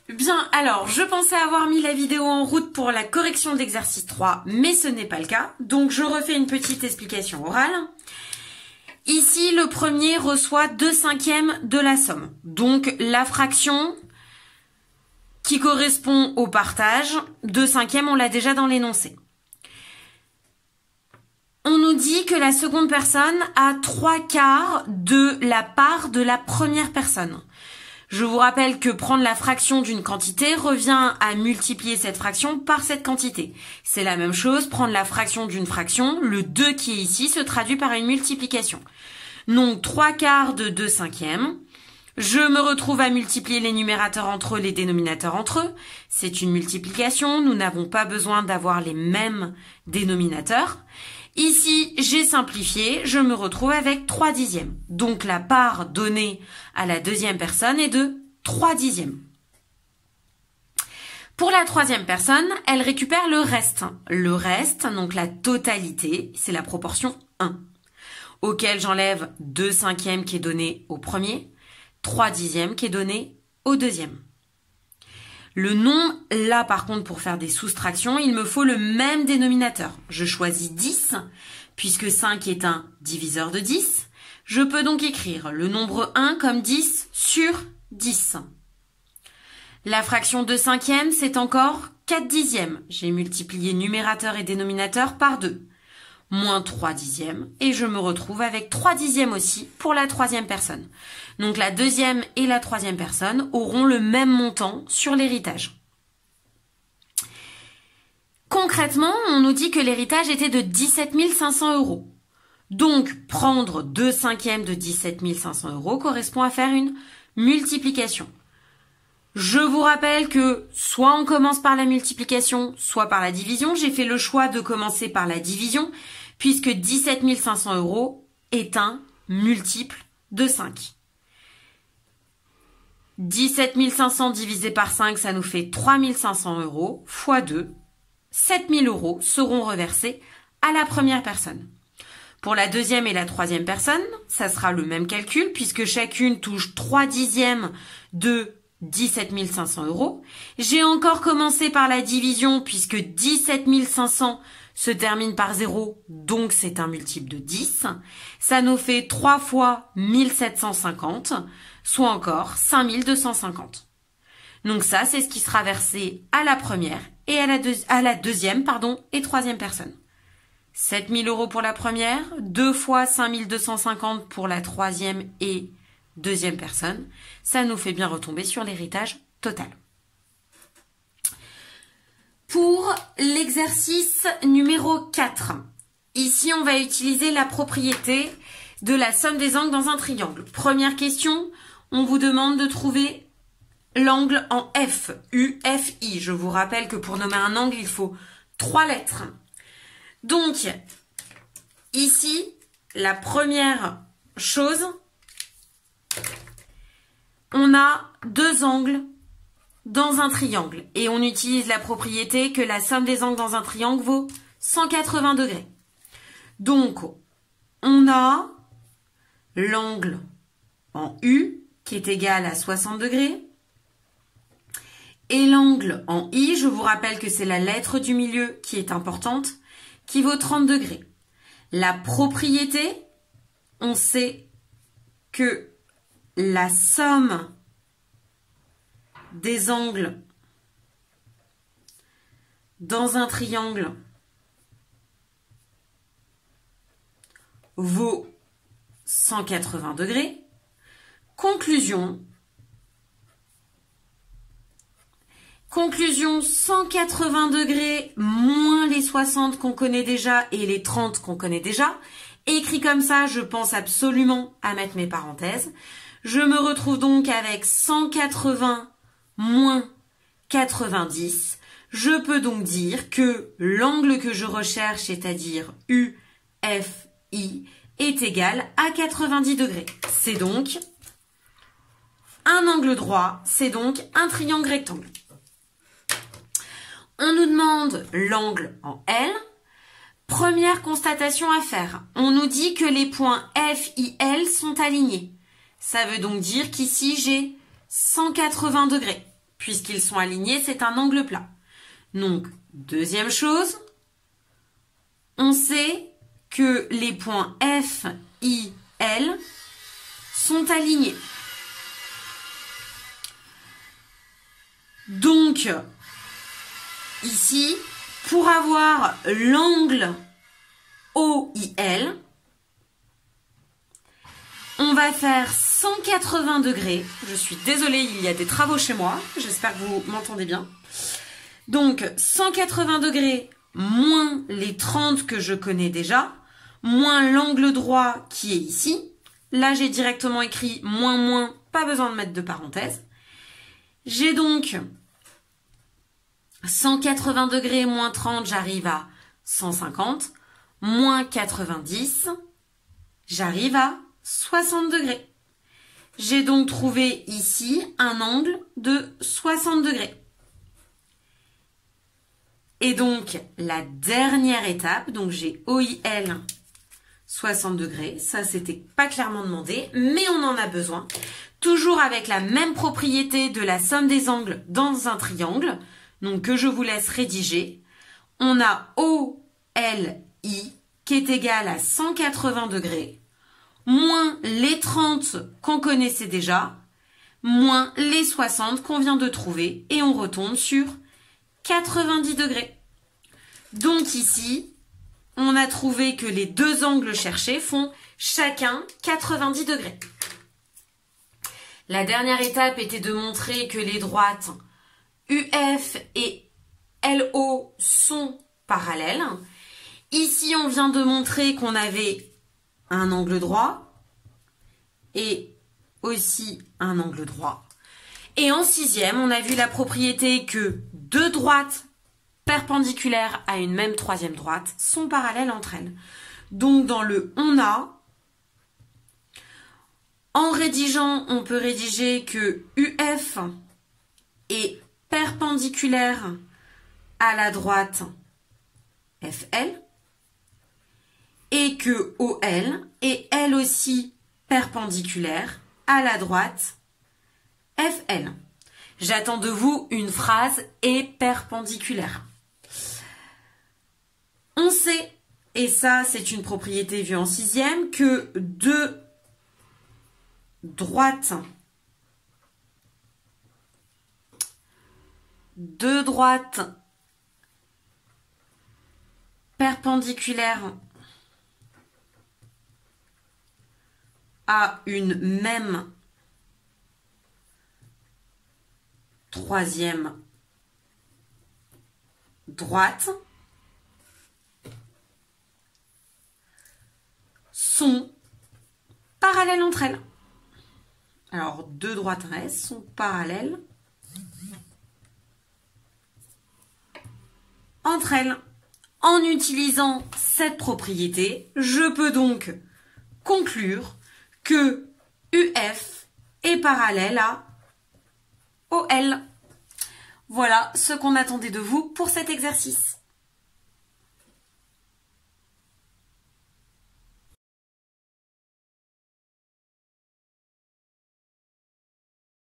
Bien, alors, je pensais avoir mis la vidéo en route pour la correction de l'exercice 3, mais ce n'est pas le cas. Donc, je refais une petite explication orale. Ici, le premier reçoit 2/5 de la somme. Donc, la fraction qui correspond au partage, 2/5, on l'a déjà dans l'énoncé. On nous dit que la seconde personne a 3/4 de la part de la première personne. Je vous rappelle que prendre la fraction d'une quantité revient à multiplier cette fraction par cette quantité. C'est la même chose, prendre la fraction d'une fraction, le 2 qui est ici se traduit par une multiplication. Donc 3/4 de 2/5. Je me retrouve à multiplier les numérateurs entre eux, les dénominateurs entre eux. C'est une multiplication, nous n'avons pas besoin d'avoir les mêmes dénominateurs. Ici, j'ai simplifié, je me retrouve avec 3/10. Donc la part donnée à la deuxième personne est de 3/10. Pour la troisième personne, elle récupère le reste. Le reste, donc la totalité, c'est la proportion 1, auquel j'enlève 2/5 qui est donné au premier, 3/10 qui est donné au deuxième. Le nombre, là par contre pour faire des soustractions, il me faut le même dénominateur. Je choisis 10, puisque 5 est un diviseur de 10. Je peux donc écrire le nombre 1 comme 10 sur 10. La fraction 2/5, c'est encore 4/10. J'ai multiplié numérateur et dénominateur par 2. Moins 3/10, et je me retrouve avec 3/10 aussi pour la troisième personne. Donc la deuxième et la troisième personne auront le même montant sur l'héritage. Concrètement, on nous dit que l'héritage était de 17 500 €. Donc prendre 2/5 de 17 500 € correspond à faire une multiplication. Je vous rappelle que soit on commence par la multiplication, soit par la division. J'ai fait le choix de commencer par la division, puisque 17 500 € est un multiple de 5. 17 500 divisé par 5, ça nous fait 3 500 € fois 2. 7 000 € seront reversés à la première personne. Pour la deuxième et la troisième personne, ça sera le même calcul, puisque chacune touche 3/10 de 17 500 €. J'ai encore commencé par la division, puisque 17 500 se termine par 0, donc c'est un multiple de 10. Ça nous fait 3 fois 1750, soit encore 5250. Donc ça, c'est ce qui sera versé à la première et à la deuxième et troisième personne. 7 000 € pour la première, 2 fois 5250 pour la troisième et deuxième personne. Ça nous fait bien retomber sur l'héritage total. Pour l'exercice numéro 4, ici on va utiliser la propriété de la somme des angles dans un triangle. Première question, on vous demande de trouver l'angle en F, U, F, I. Je vous rappelle que pour nommer un angle, il faut 3 lettres. Donc, ici, la première chose, on a deux angles dans un triangle. Et on utilise la propriété que la somme des angles dans un triangle vaut 180 degrés. Donc, on a l'angle en U qui est égal à 60 degrés. Et l'angle en I, je vous rappelle que c'est la lettre du milieu qui est importante, qui vaut 30 degrés. La propriété, on sait que la somme des angles dans un triangle vaut 180 degrés. Conclusion, 180 degrés moins les 60 qu'on connaît déjà et les 30 qu'on connaît déjà. Écrit comme ça, je pense absolument à mettre mes parenthèses. Je me retrouve donc avec 180 moins 90. Je peux donc dire que l'angle que je recherche, c'est-à-dire UFI, est égal à 90 degrés. C'est donc un angle droit, c'est donc un triangle rectangle. On nous demande l'angle en L. Première constatation à faire. On nous dit que les points F, I, L sont alignés. Ça veut donc dire qu'ici, j'ai 180 degrés, puisqu'ils sont alignés, c'est un angle plat. Donc, deuxième chose, on sait que les points F, I, L sont alignés. Donc, ici, pour avoir l'angle OIL, on va faire 180 degrés. Je suis désolée, il y a des travaux chez moi. J'espère que vous m'entendez bien. Donc, 180 degrés moins les 30 que je connais déjà, moins l'angle droit qui est ici. Là, j'ai directement écrit moins, pas besoin de mettre de parenthèse. J'ai donc 180 degrés moins 30, j'arrive à 150. Moins 90, j'arrive à 60 degrés. J'ai donc trouvé ici un angle de 60 degrés. Et donc, la dernière étape, donc j'ai OIL 60 degrés. Ça, c'était pas clairement demandé, mais on en a besoin. Toujours avec la même propriété de la somme des angles dans un triangle, donc que je vous laisse rédiger. On a OLI qui est égal à 180 degrés, moins les 30 qu'on connaissait déjà, moins les 60 qu'on vient de trouver, et on retombe sur 90 degrés. Donc ici, on a trouvé que les deux angles cherchés font chacun 90 degrés. La dernière étape était de montrer que les droites UF et LO sont parallèles. Ici, on vient de montrer qu'on avait un angle droit et aussi un angle droit. Et en sixième, on a vu la propriété que deux droites perpendiculaires à une même troisième droite sont parallèles entre elles. Donc, dans le on a, en rédigeant, on peut rédiger que UF est perpendiculaire à la droite FL et que OL est elle aussi perpendiculaire à la droite FL. J'attends de vous une phrase et perpendiculaire. On sait, et ça c'est une propriété vue en sixième, que deux droites perpendiculaires à une même troisième droite sont parallèles entre elles. Alors, deux droites S sont parallèles entre elles. En utilisant cette propriété, je peux donc conclure que UF est parallèle à OL. Voilà ce qu'on attendait de vous pour cet exercice.